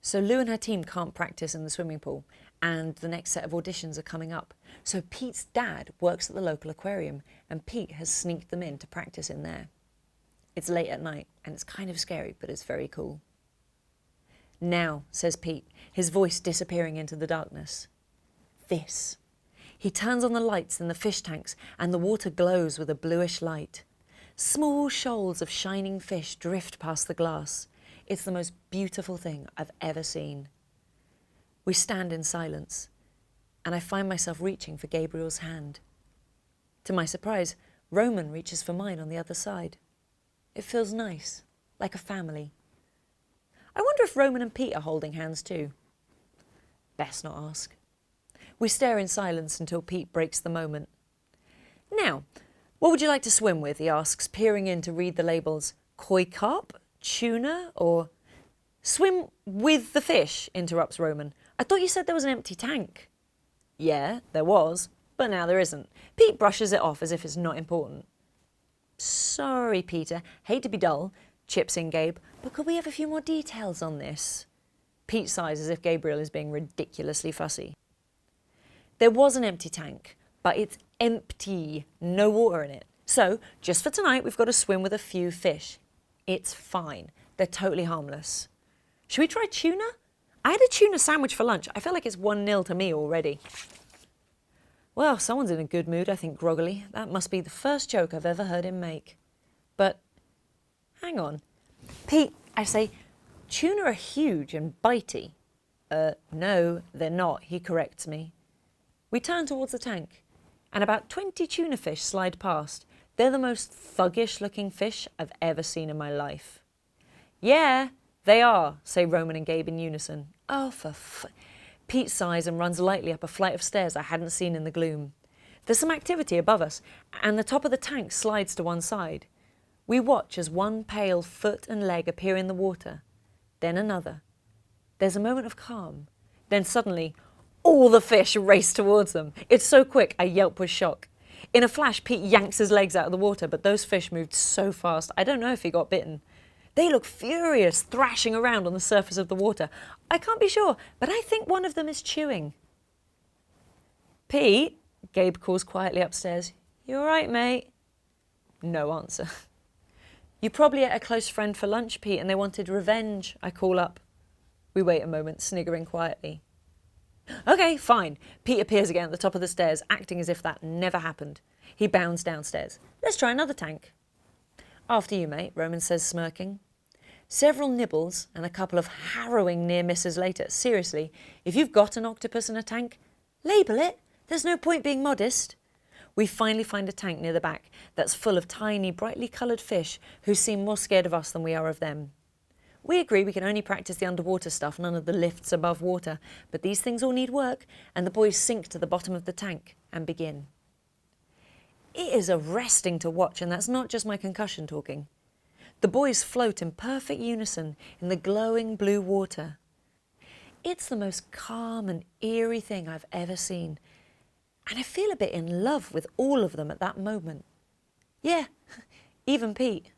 So Lou and her team can't practice in the swimming pool, and the next set of auditions are coming up. So Pete's dad works at the local aquarium, and Pete has sneaked them in to practice in there. It's late at night, and it's kind of scary, but it's very cool. Now, says Pete, his voice disappearing into the darkness. This. He turns on the lights in the fish tanks, and the water glows with a bluish light. Small shoals of shining fish drift past the glass. It's the most beautiful thing I've ever seen. We stand in silence, and I find myself reaching for Gabriel's hand. To my surprise, Roman reaches for mine on the other side. It feels nice, like a family. I wonder if Roman and Pete are holding hands too. Best not ask. We stare in silence until Pete breaks the moment. Now, what would you like to swim with, he asks, peering in to read the labels. Koi carp? Tuna? Or... Swim with the fish, interrupts Roman. I thought you said there was an empty tank. Yeah, there was, but now there isn't. Pete brushes it off as if it's not important. Sorry, Peter. Hate to be dull, chips in Gabe, but could we have a few more details on this? Pete sighs as if Gabriel is being ridiculously fussy. There was an empty tank, but it's empty, no water in it. So, just for tonight, we've got to swim with a few fish. It's fine. They're totally harmless. Should we try tuna? I had a tuna sandwich for lunch. I feel like it's 1-0 to me already. Well, someone's in a good mood, I think groggily. That must be the first joke I've ever heard him make. But, hang on. Pete, I say, tuna are huge and bitey. No, they're not, he corrects me. We turn towards the tank, and about 20 tuna fish slide past. They're the most thuggish-looking fish I've ever seen in my life. Yeah, they are, say Roman and Gabe in unison. Oh, Pete sighs and runs lightly up a flight of stairs I hadn't seen in the gloom. There's some activity above us, and the top of the tank slides to one side. We watch as one pale foot and leg appear in the water, then another. There's a moment of calm. Then suddenly, all the fish race towards them. It's so quick, I yelp with shock. In a flash, Pete yanks his legs out of the water, but those fish moved so fast, I don't know if he got bitten. They look furious, thrashing around on the surface of the water. I can't be sure, but I think one of them is chewing. Pete, Gabe calls quietly upstairs. You all right, mate? No answer. You probably ate a close friend for lunch, Pete, and they wanted revenge, I call up. We wait a moment, sniggering quietly. Okay, fine. Pete appears again at the top of the stairs, acting as if that never happened. He bounds downstairs. Let's try another tank. After you, mate, Roman says, smirking. Several nibbles and a couple of harrowing near misses later. Seriously, if you've got an octopus in a tank, label it. There's no point being modest. We finally find a tank near the back that's full of tiny, brightly coloured fish who seem more scared of us than we are of them. We agree we can only practice the underwater stuff, none of the lifts above water, but these things all need work, and the boys sink to the bottom of the tank and begin. It is arresting to watch, and that's not just my concussion talking. The boys float in perfect unison in the glowing blue water. It's the most calm and eerie thing I've ever seen, and I feel a bit in love with all of them at that moment. Yeah, even Pete.